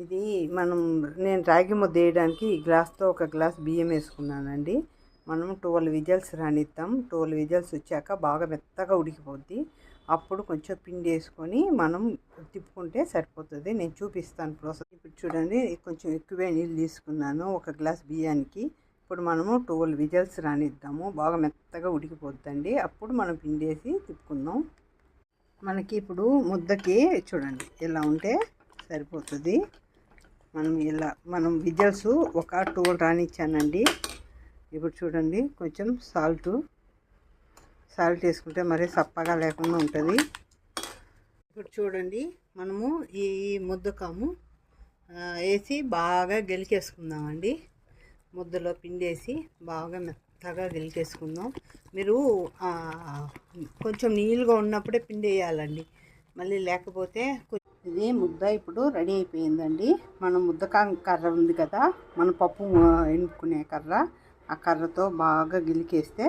ఇది నేను రాగి ముద్ద వేయడానికి ఈ గ్లాస్తో ఒక గ్లాస్ బియ్యం వేసుకున్నానండి. మనం 12 విజిల్స్ రానిద్దాం. 12 విజిల్స్ వచ్చాక బాగా మెత్తగా ఉడికిపోద్ది. అప్పుడు కొంచెం పిండి వేసుకొని మనం తిప్పుకుంటే సరిపోతుంది. నేను చూపిస్తాను ప్రాసెస్. ఇప్పుడు చూడండి, కొంచెం ఎక్కువే నీళ్ళు తీసుకున్నాను ఒక గ్లాస్ బియ్యానికి. ఇప్పుడు మనము 12 విజిల్స్ రానిద్దాము. బాగా మెత్తగా ఉడికిపోద్దండి. అప్పుడు మనం పిండి వేసి తిప్పుకుందాం. మనకి ఇప్పుడు ముద్దకి చూడండి ఇలా ఉంటే సరిపోతుంది. మనం విజిల్స్ ఒక 12 రానిచ్చానండి. ఇప్పుడు చూడండి, కొంచెం సాల్ట్ వేసుకుంటే మరీ సప్పగా లేకుండా ఉంటుంది. ఇప్పుడు చూడండి, మనము ఈ ముద్దకాము వేసి బాగా గెలికేసుకుందామండి. ముద్దలో పిండి వేసి బాగా మెత్తగా గెలికేసుకుందాం. మీరు కొంచెం నీళ్ళుగా ఉన్నప్పుడే పిండి వేయాలండి, మళ్ళీ లేకపోతే. ఇది ముద్ద ఇప్పుడు రెడీ అయిపోయిందండి. మనం కర్ర ఉంది కదా, మన పప్పు ఎన్నుకునే కర్ర, ఆ కర్రతో బాగా గిలికేస్తే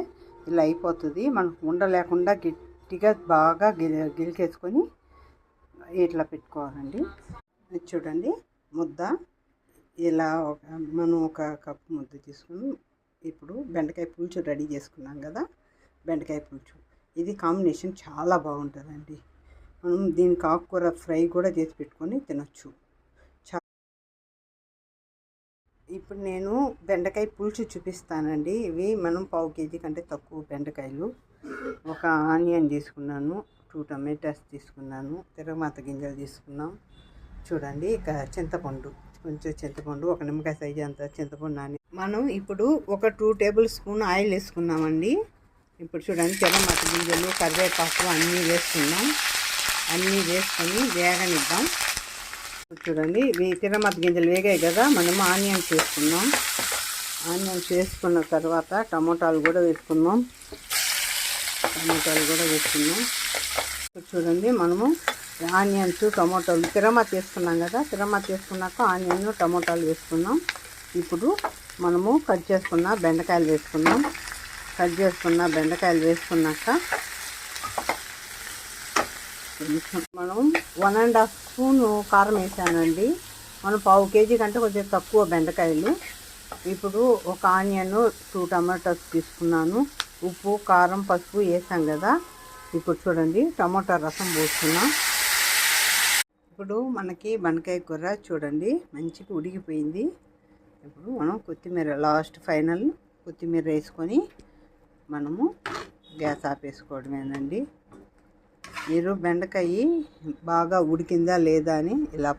ఇలా అయిపోతుంది. మనకు ఉండలేకుండా గట్టిగా బాగా గిలికేసుకొని ఇట్లా పెట్టుకోవాలండి. చూడండి, ముద్ద ఇలా మనం ఒక కప్పు ముద్ద తీసుకుని ఇప్పుడు బెండకాయ పులుసు రెడీ చేసుకున్నాం కదా, బెండకాయ పులుసు ఇది కాంబినేషన్ చాలా బాగుంటుందండి. మనం దీనికి ఆకుకూర ఫ్రై కూడా చేసి పెట్టుకొని తినొచ్చు. ఇప్పుడు నేను బెండకాయ పులుసు చూపిస్తానండి. ఇవి మనం 1/2 కేజీ కంటే తక్కువ బెండకాయలు, ఒక ఆనియన్ తీసుకున్నాను, 2 టమాటాస్ తీసుకున్నాను, తిరగమాత గింజలు తీసుకున్నాం. చూడండి, ఇక చింతపండు, కొంచెం చింతపండు, ఒక నిమ్మకాయ సైజు అంత చింతపండు నాని. మనం ఇప్పుడు ఒక 2 టేబుల్ స్పూన్ ఆయిల్ వేసుకున్నామండి. ఇప్పుడు చూడండి, తిరగమాత గింజలు, కరివేపాకు అన్నీ వేసుకున్నాం. అన్నీ వేసుకొని వేగనిద్దాం. చూడండి, తిరగమాత గింజలు వేగాయి కదా, మనము ఆనియన్స్ వేసుకున్నాం. ఆనియన్స్ వేసుకున్న తర్వాత టమోటాలు కూడా వేసుకున్నాం. చూడండి, మనము ఆనియన్స్, టమోటాలు, తిరగమాత వేసుకున్నాం కదా, తిరగమాత వేసుకున్నాక ఆనియన్, టమోటాలు వేసుకున్నాం. ఇప్పుడు మనము కట్ చేసుకున్న బెండకాయలు వేసుకున్నాం. వేసుకున్నాక మనం 1.5 స్పూన్ కారం వేసానండి. మనం 1/2 కేజీ కంటే కొంచెం తక్కువ బెండకాయలు. ఇప్పుడు ఒక ఆనియన్, 2 టమాటాస్ తీసుకున్నాను. ఉప్పు, కారం, పసుపు వేసాం కదా. ఇప్పుడు చూడండి, టమాటా రసం పోసుకున్నాం. ఇప్పుడు మనకి బెండకాయ కూర చూడండి మంచిగా ఉడికిపోయింది. ఇప్పుడు మనం కొత్తిమీర, లాస్ట్ ఫైనల్ కొత్తిమీర వేసుకొని మనము గ్యాస్ ఆపేసుకోవడమేనండి. మీరు బెండకాయ బాగా ఉడికిందా లేదా అని ఇలా